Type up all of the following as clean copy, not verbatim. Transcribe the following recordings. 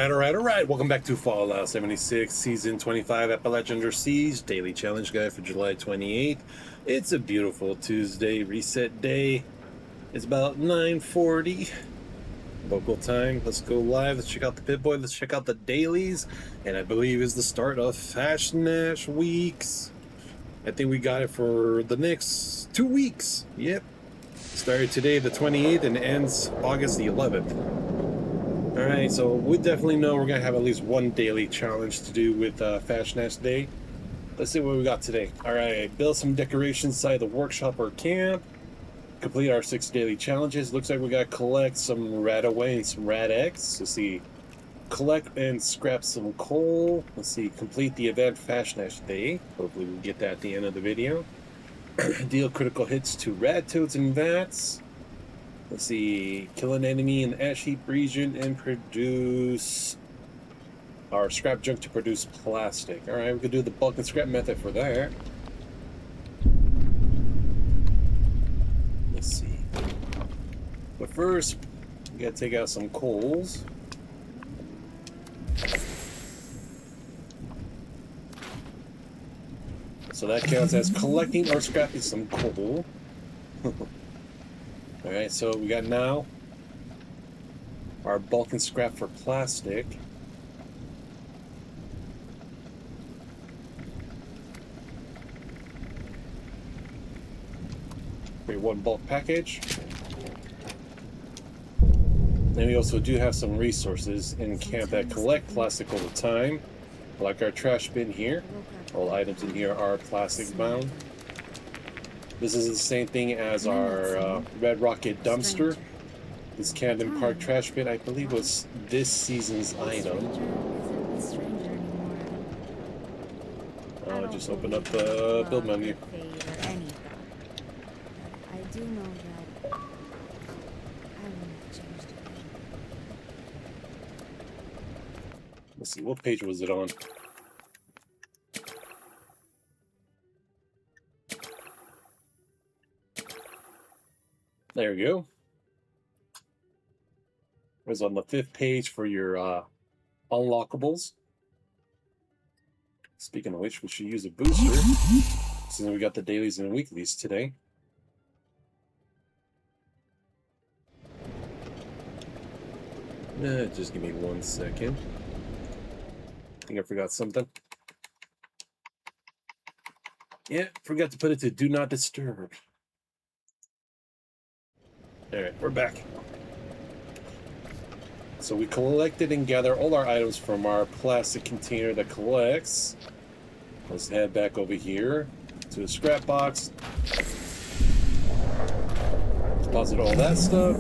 Alright. Welcome back to Fallout 76, Season 25, Appalachia Under Siege, Daily Challenge Guide for July 28th. It's a beautiful Tuesday, reset day. It's about 9:40 local time. Let's go live. Let's check out the Pip-Boy. Let's check out the dailies. And I believe is the start of Fasnacht weeks. I think we got it for the next 2 weeks. Yep. Started today, the 28th, and ends August the 11th. Alright, so we definitely know we're going to have at least one daily challenge to do with Fasnacht Day. Let's see what we got today. Alright, build some decorations inside the workshop or camp. Complete our 6 daily challenges. Looks like we got to collect some RadAway and some Rad-X. Let's see. Collect and scrap some coal. Let's see. Complete the event Fasnacht Day. Hopefully we'll get that at the end of the video. Deal critical hits to Radtoads and VATS. Let's see, kill an enemy in the ash heap region and produce our scrap junk to produce plastic. Alright, we could do the bulk and scrap method for that. Let's see. But first, we gotta take out some coals. So that counts as collecting or scrapping some coal. Alright, so we got now our bulk and scrap for plastic. Create one bulk package. And we also do have some resources in camp that collect plastic over time, like our trash bin here. All items in here are plastic bound. This is the same thing as our Red Rocket dumpster. This Camden Park trash bin, I believe, was this season's item. I'll just open up the build menu. Let's see, what page was it on? There we go. It was on the 5th page for your unlockables. Speaking of which, we should use a booster since we got the dailies and weeklies today. Just give me 1 second. I think I forgot something. Yeah, forgot to put it to Do Not Disturb. Alright, we're back. So we collected and gathered all our items from our plastic container that collects. Let's head back over here to the scrap box. Deposit all that stuff.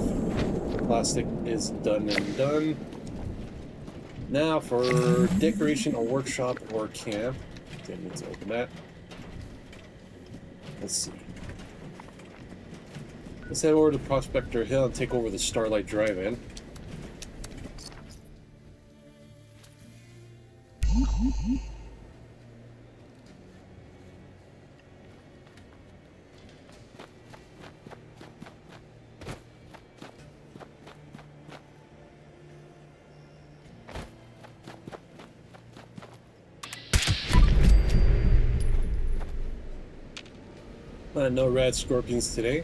Plastic is done and done. Now for decoration, a workshop or camp. Didn't need to open that. Let's see. Let's head over to Prospector Hill and take over the Starlight Drive-In. No rad scorpions today.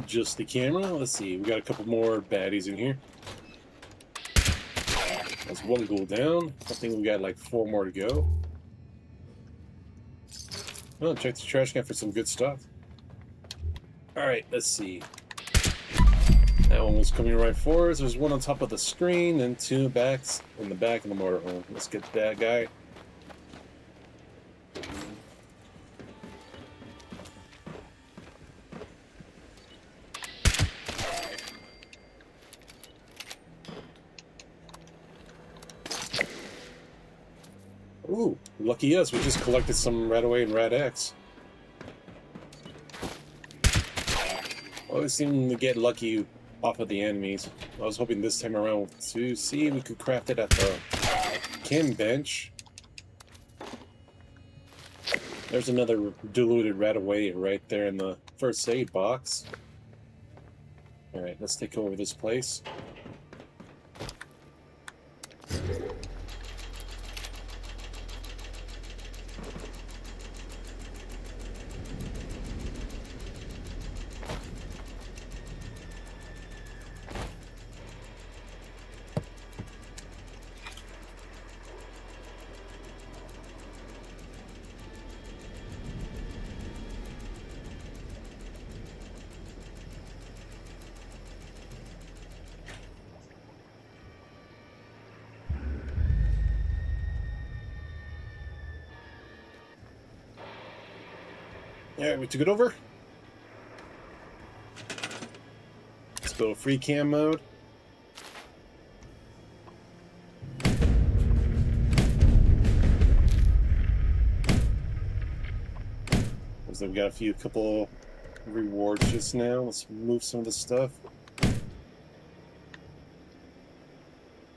Just the camera. Let's see. We got a couple more baddies in here. That's 1 goal down. I think we got like 4 more to go. Oh, check the trash can for some good stuff. Alright, let's see. That one was coming right for us. There's one on top of the screen and 2 backs in the back of the motorhome. Let's get that guy. Ooh, lucky us, we just collected some RadAway and Rad-X. Always seem to get lucky off of the enemies. I was hoping this time around to see if we could craft it at the chem bench. There's another diluted RadAway right there in the first aid box. Alright, let's take over this place. Alright, we took it over. Let's go to free cam mode. Looks like we got a couple rewards just now. Let's move some of this stuff.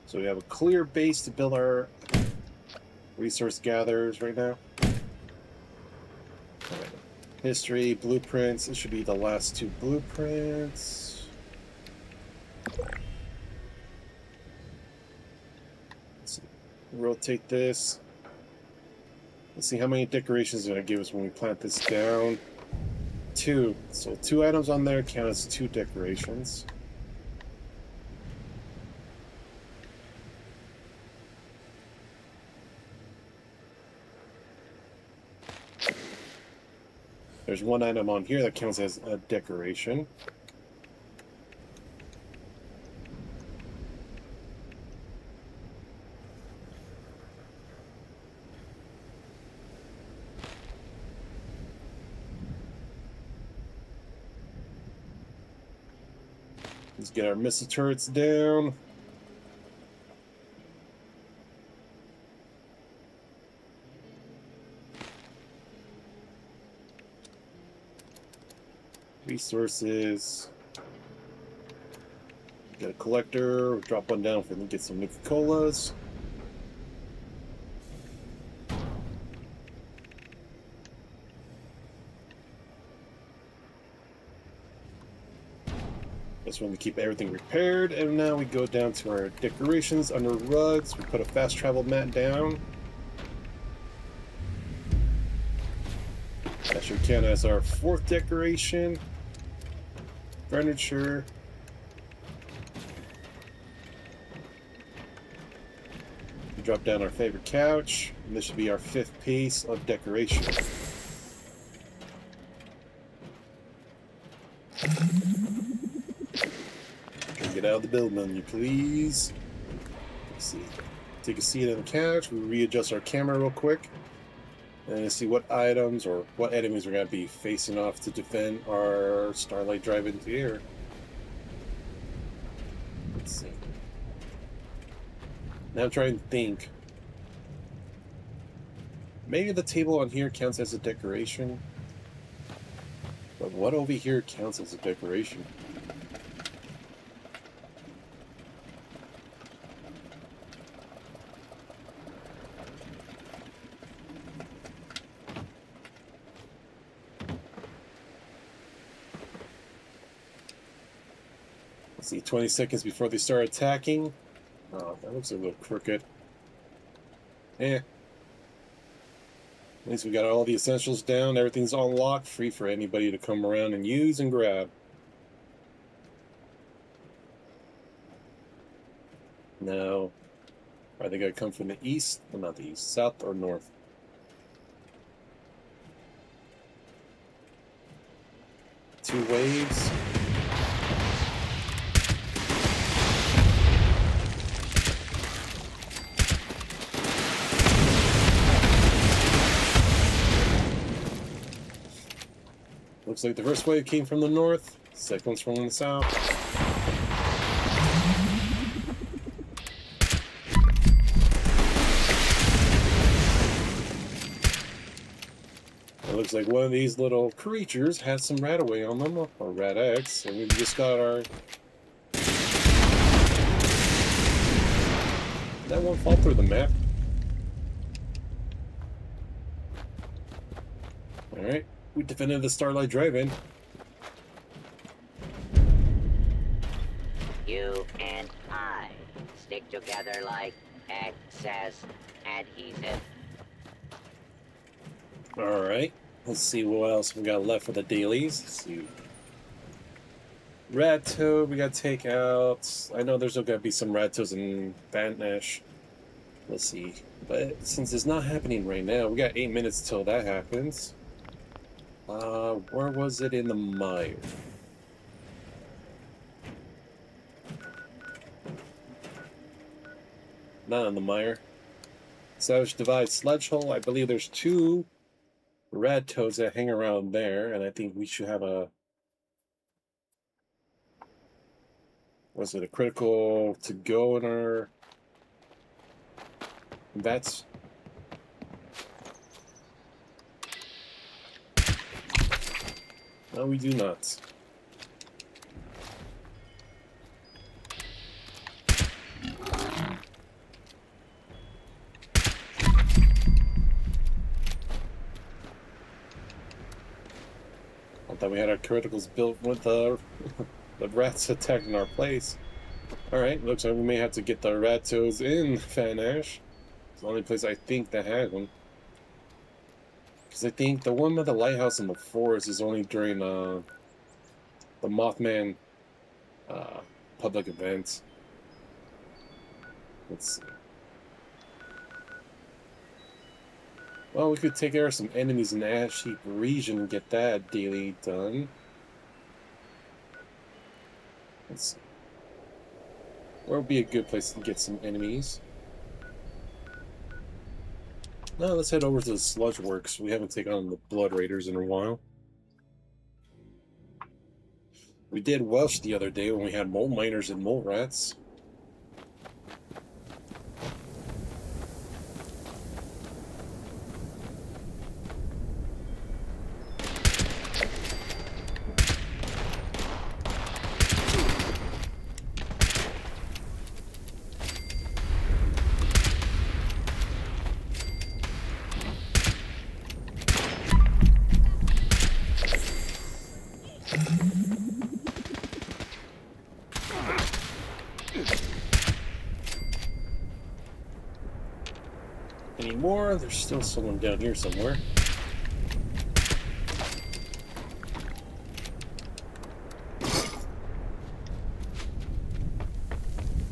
So we have a clear base to build our resource gatherers right now. History, blueprints. It should be the last two blueprints. Let's rotate this. Let's see how many decorations it's going to give us when we plant this down. 2. So 2 items on there count as 2 decorations. There's 1 item on here that counts as a decoration. Let's get our missile turrets down. Resources. Got a collector. We'll drop one down for them to get some Nuka-Colas. Just want to keep everything repaired. And now we go down to our decorations under rugs. We put a fast travel mat down. That should count as our 4th decoration. Furniture. We drop down our favorite couch, and this should be our 5th piece of decoration. Get out of the building, you please. Let's see. Take a seat on the couch. We readjust our camera real quick. And see what items or what enemies we're going to be facing off to defend our Starlight Drive into the air. Let's see. Now I'm trying to think. Maybe the table on here counts as a decoration. But what over here counts as a decoration? See, 20 seconds before they start attacking. Oh, that looks a little crooked. At least we got all the essentials down. Everything's unlocked, free for anybody to come around and use and grab. Now, are they going to come from the east? Well, not the east, south or north? Two waves. Looks like the first wave came from the north, second one's from the south. looks like one of these little creatures has some RadAway on them, or Rad-X, and we just got our... That won't fall through the map. Alright, we defended the Starlight Drive-In. You and I stick together like excess adhesive. Alright, let's see what else we got left for the dailies. Let's see. Radtoad, we gotta take out. I know there's gonna be some Radtoads in Fasnacht. Let's see. But since it's not happening right now, we got 8 minutes till that happens. Where was it in the mire? Not in the mire. Savage Divide Sledge Hole. I believe there's 2 Radtoads that hang around there, and I think we should have a... Was it a critical to go in our VATS? No, we do not. I thought we had our criticals built with the rats attacking our place. Alright, looks like we may have to get the Radtoads in Fasnacht. It's the only place I think that had one. Because I think the one with the lighthouse in the forest is only during the Mothman public events. Let's see. Well, we could take care of some enemies in the Ash Heap region and get that daily done. Let's see. Where would be a good place to get some enemies? No, let's head over to the Sludge Works. We haven't taken on the Blood Raiders in a while. We did Welsh the other day when we had mole miners and mole rats. Any more? There's still someone down here somewhere.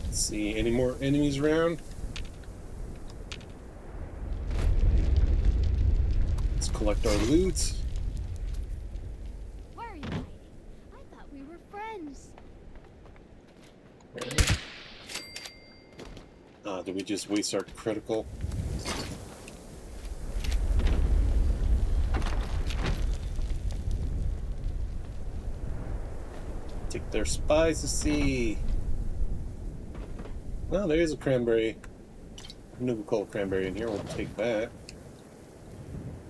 Let's see, any more enemies around? Let's collect our loot. Why are you hiding? I thought we were friends. Did we just waste our critical? Take their spies to see. Well, there is a cranberry. Nuka-Cola cranberry in here. We'll take that.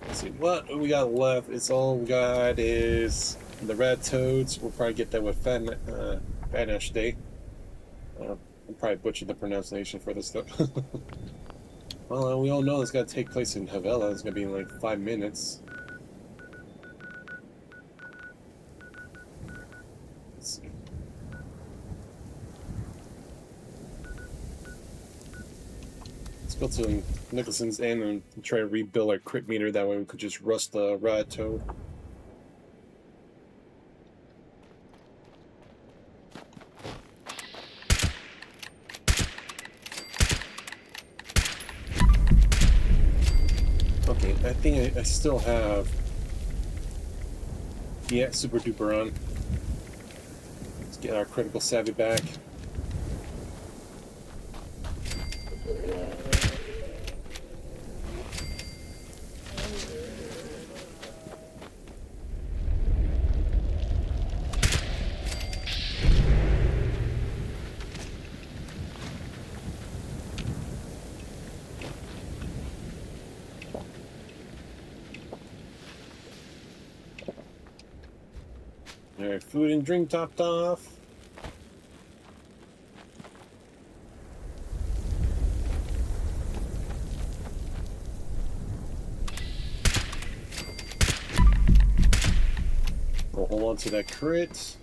Let's see what we got left. It's all we got is the Radtoads. We'll probably get that with Fasnacht Day. I'll probably butcher the pronunciation for this stuff. Well, we all know it's got to take place in Havela. It's going to be in like 5 minutes. Let's see. Let's go to Nicholson's Inn and try to rebuild our crit meter. That way we could just rust the Radtoad. Okay, I think I still have... Yeah, super duper on. Let's get our critical savvy back. Alright, food and drink topped off. We'll hold on to that crit.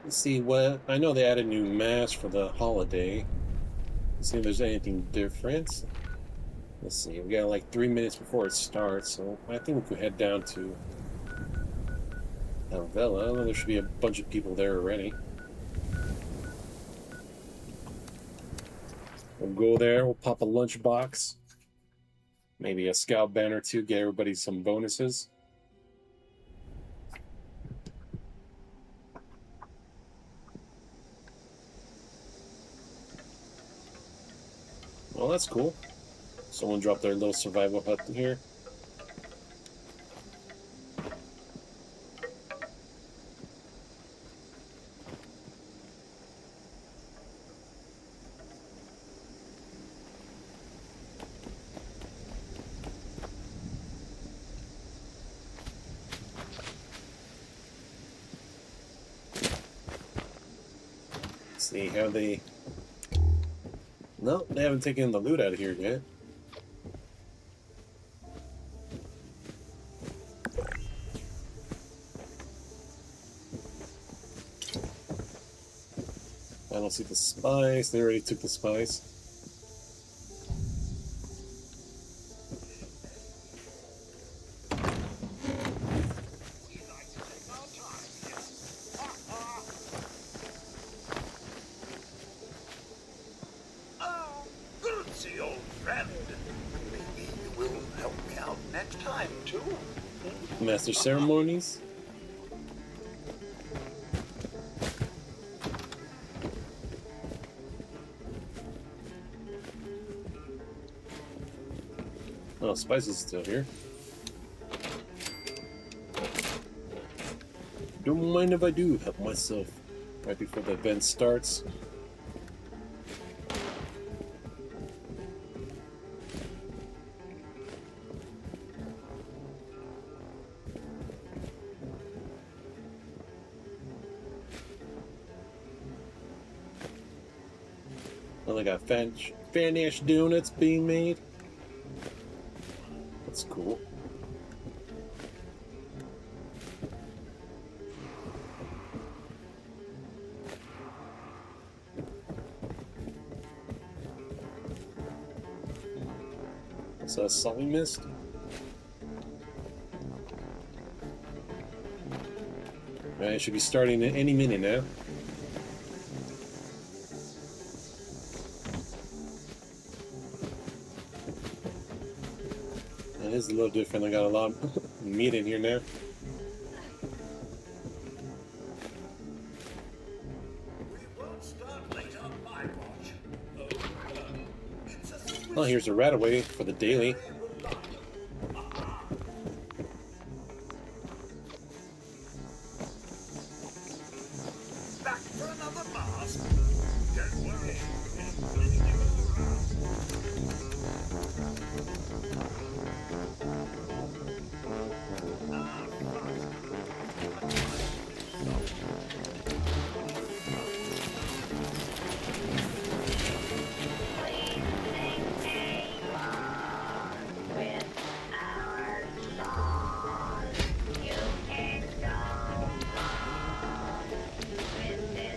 Let's see what I know. They added new mask for the holiday. Let's see if there's anything different. Let's see. We got like 3 minutes before it starts, so I think we could head down to Alvela. There should be a bunch of people there already. We'll go there. We'll pop a lunchbox, maybe a scout banner too. Get everybody some bonuses. Well, that's cool. Someone dropped their little survival hut here. Let's see how they... No, they haven't taken the loot out of here yet. I don't see the spice. They already took the spice. Master ceremonies. Oh, Spice is still here. Don't mind if I do help myself right before the event starts. Well, they got Fasnacht donuts being made. That's cool. What's that salt we missed? Right, it should be starting at any minute now. It is a little different. I got a lot of meat in here now. Oh, here's a RadAway for the daily. Back for another mask? Don't worry.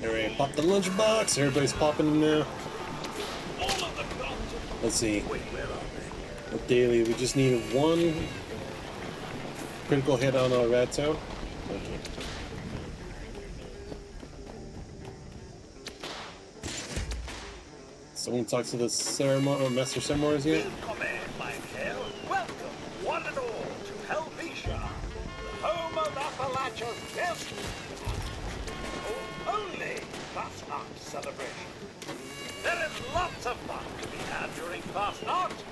Alright, pop the lunchbox. Everybody's popping them now. Let's see. What daily? We just need one critical hit on our Radtoad. Okay. Someone talk to the ceremony or master ceremonies yet? Welcome, one and all, to Helvetia, the home of Appalachia's best. Only the Fasnacht celebration. There is lots of fun to be had during Fasnacht.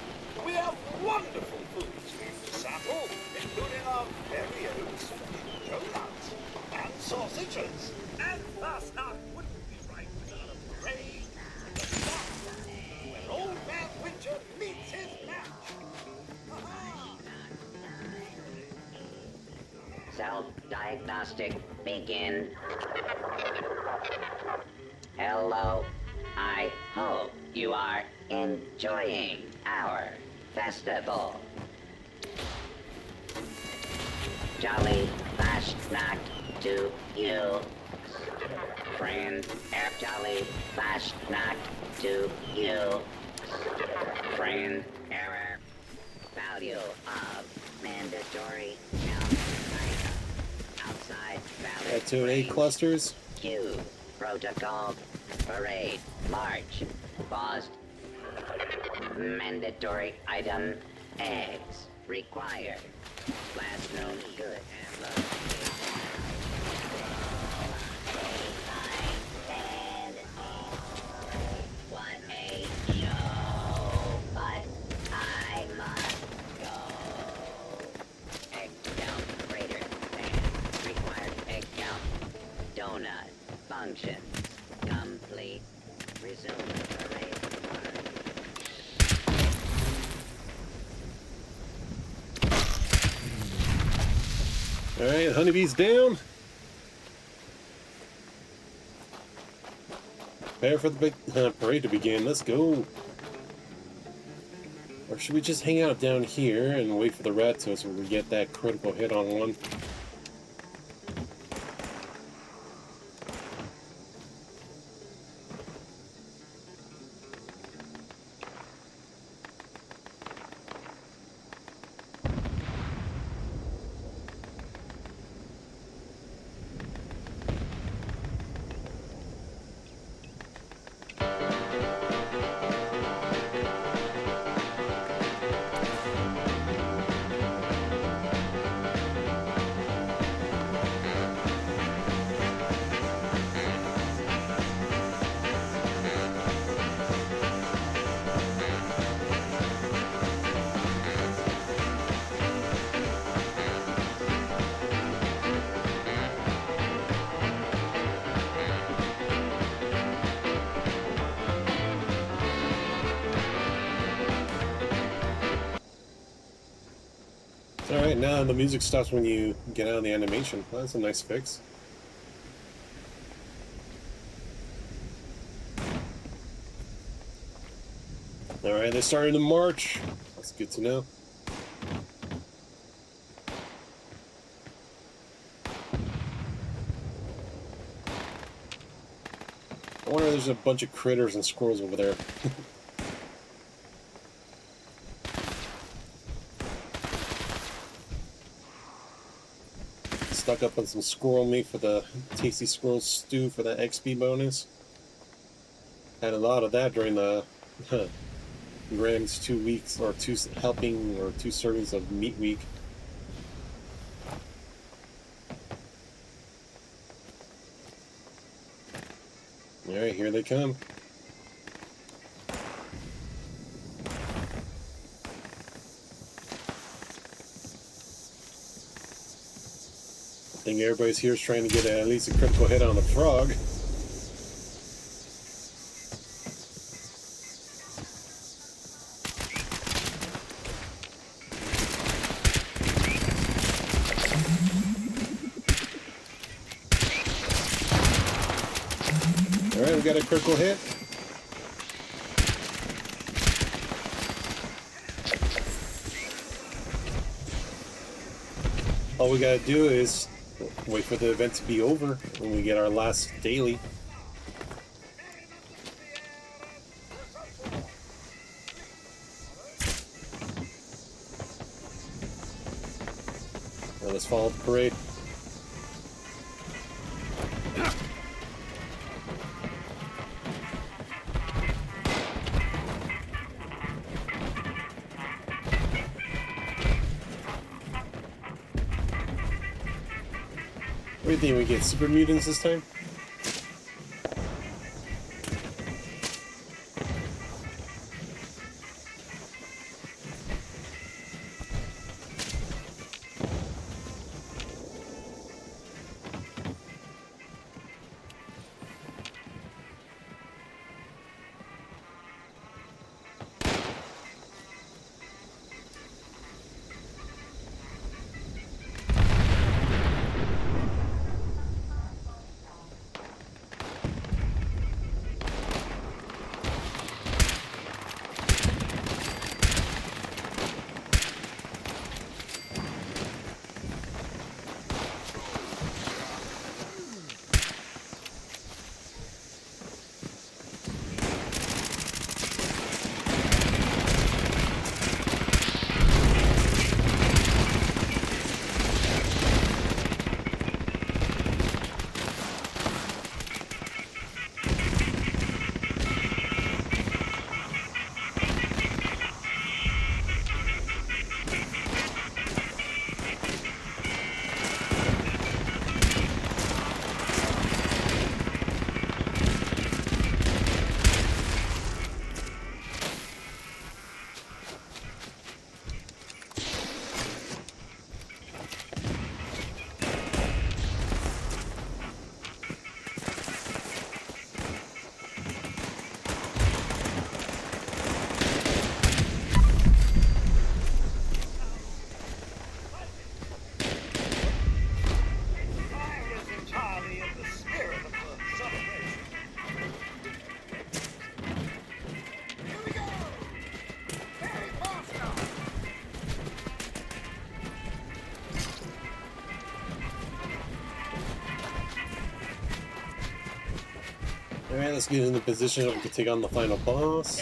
We have wonderful foods for you to sample, including our very own special donuts and sausages. And Fasnacht wouldn't be right without a parade, the Fasnacht, where Old Man Winter meets his match. Self-diagnostic begin. Hello. I hope you are enjoying our festival. Jolly Fasnacht to you. Friend, jolly Fasnacht to you. Friend, error. Value of mandatory counter outside valid. Radtoad 8 clusters. Q. Protocol. Parade. March. Paused. Mandatory item. Eggs. Required. Classroom good and low. What a show, but I must go. Egg count greater than required egg count. Donut function complete. Resume parade. Alright, honeybees down. Prepare for the big parade to begin. Let's go. Or should we just hang out down here and wait for the Radtoad so we get that critical hit on one? Alright, now the music stops when you get out of the animation. Well, that's a nice fix. Alright, they're starting to march. That's good to know. I wonder if there's a bunch of critters and squirrels over there. Stuck up on some squirrel meat for the tasty squirrel stew for the XP bonus. Had a lot of that during the Graham's 2 weeks or 2 helping or 2 servings of meat week. Alright, here they come. I think everybody's here is trying to get at least a critical hit on the frog. Alright, we got a critical hit. All we gotta do is wait for the event to be over when we get our last daily. Now let's follow the parade. What do you think, we get super mutants this time? Alright, let's get in the position that we can take on the final boss.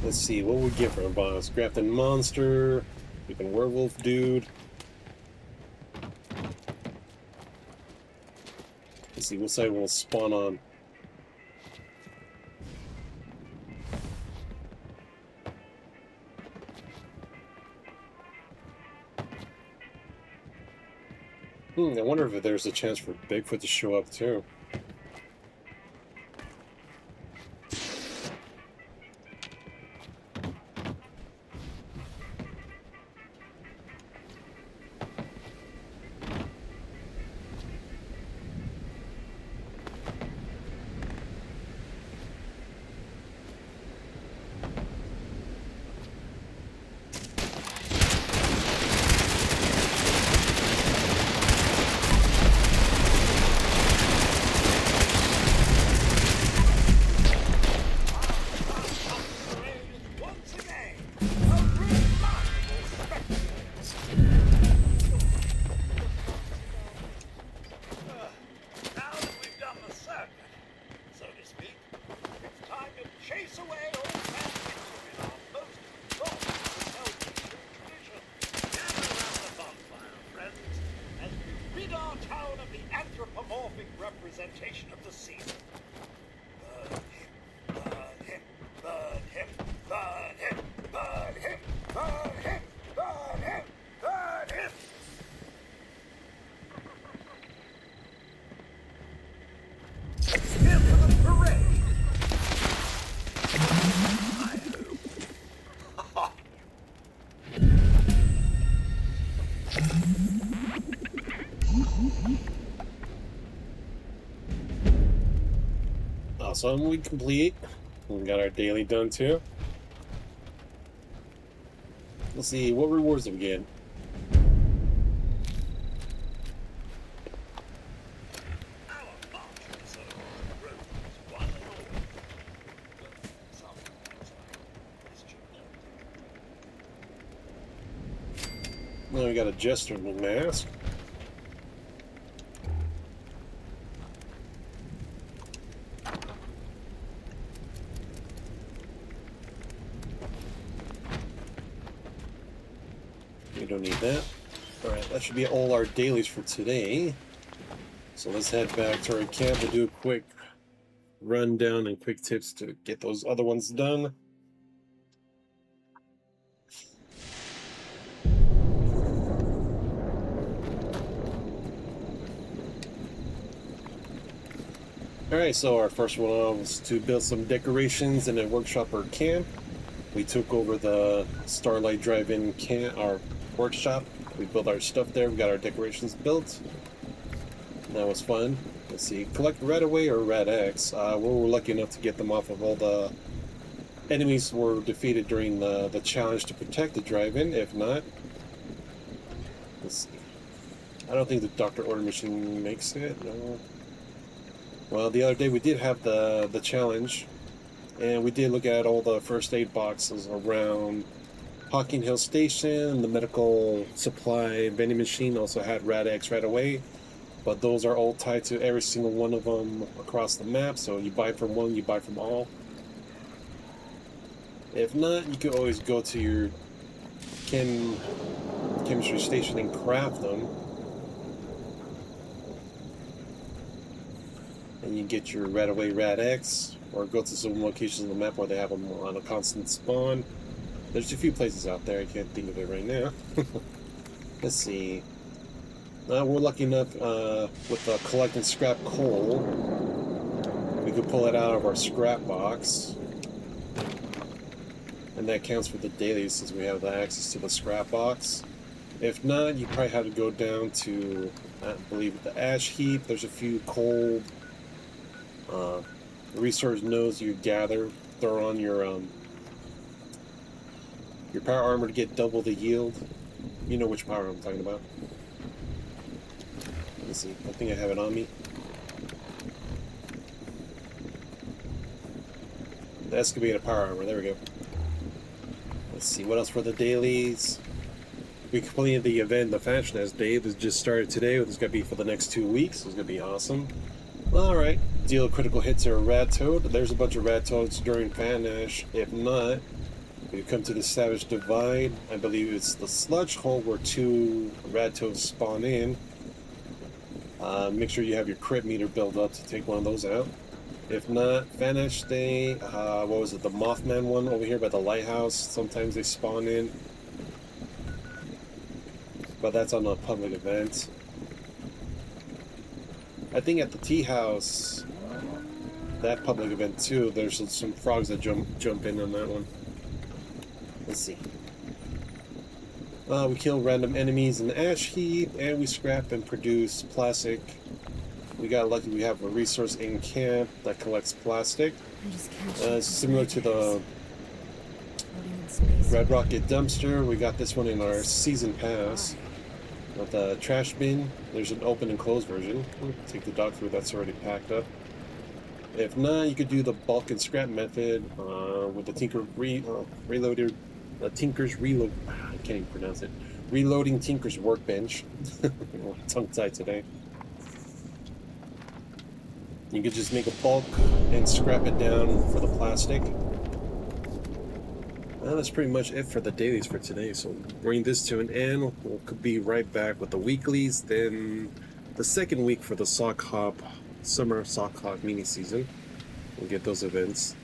Let's see, what would we get for a boss? Grafted monster, freaking werewolf dude. Let's see, what side will spawn on? I wonder if there's a chance for Bigfoot to show up too. Once again, a remarkable spectacle. Now that we've done the circuit, so to speak, it's time to chase away old man Hitler in our most thoughtful tradition. Gather around the bonfire, friends, as we rid our town of the anthropomorphic representation of the sea. Burn him, burn him, burn him, burn him, burn him, burn him, burn him. Here for the parade. I hope. Awesome, we complete. We got our daily done too. Let's see, what rewards did we get? Our marches are roads, one and all. Some things like this journey. Well, we got a jester mask. We don't need that. Alright, that should be all our dailies for today. So let's head back to our camp and do a quick rundown and quick tips to get those other ones done. Alright, so our first one was to build some decorations in a workshop or camp. We took over the Starlight Drive-In camp, our workshop. We built our stuff there. We got our decorations built. That was fun. Let's see, collect RadAway or Rad-X. We were lucky enough to get them off of all the enemies were defeated during the challenge to protect the drive-in. If not, let's see. I don't think the Dr. Order machine makes it. No. Well, the other day we did have the challenge, and we did look at all the first aid boxes around Hawking Hill Station. The medical supply vending machine also had Rad-X RadAway, but those are all tied to every single one of them across the map. So you buy from one, you buy from all. If not, you could always go to your chemistry station and craft them. And you get your RadAway Rad-X, or go to some locations on the map where they have them on a constant spawn. There's a few places out there, I can't think of it right now. Let's see. We're lucky enough with the collect and scrap coal. We could pull it out of our scrap box. And that counts for the dailies since we have the access to the scrap box. If not, you probably have to go down to, I believe, the ash heap. There's a few coal resource nodes you gather. Throw on your power armor to get double the yield. You know which power I'm talking about. Let's see, I think I have it on me. The excavated power armor, there we go. Let's see, what else for the dailies? We completed the event, the Fasnacht Day. This just started today. This is going to be for the next 2 weeks. It's going to be awesome. Alright, deal critical hits to a Radtoad. There's a bunch of Radtoads during Fasnacht. If not, we come to the Savage Divide. I believe it's the sludge hole where 2 Radtoads spawn in. Make sure you have your crit meter built up to take one of those out. If not, Fasnacht Day, what was it, the Mothman one over here by the lighthouse. Sometimes they spawn in. But that's on a public event. I think at the tea house, that public event too, there's some frogs that jump in on that one. Let's see. We kill random enemies in the ash heap, and we scrap and produce plastic. We got lucky we have a resource in camp that collects plastic. Similar to the Red Rocket dumpster, we got this one in our season pass. With the trash bin, there's an open and closed version. Take the dog food that's already packed up. If not, you could do the bulk and scrap method with the Tinker's Reload. I can't even pronounce it. Reloading Tinker's Workbench. Tongue tied today. You could just make a bulk and scrap it down for the plastic. Well, that's pretty much it for the dailies for today. So bring this to an end. We'll be right back with the weeklies. Then the second week for the summer sock hop mini season. We'll get those events.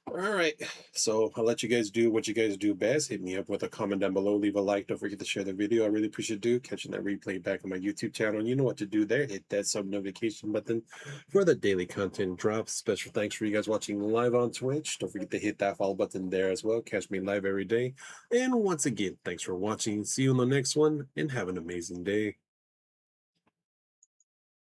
Alright, so I'll let you guys do what you guys do best. Hit me up with a comment down below. Leave a like. Don't forget to share the video. I really appreciate it. Catching that replay back on my YouTube channel. And you know what to do there. Hit that sub notification button for the daily content drops. Special thanks for you guys watching live on Twitch. Don't forget to hit that follow button there as well. Catch me live every day. And once again, thanks for watching. See you on the next one, and have an amazing day.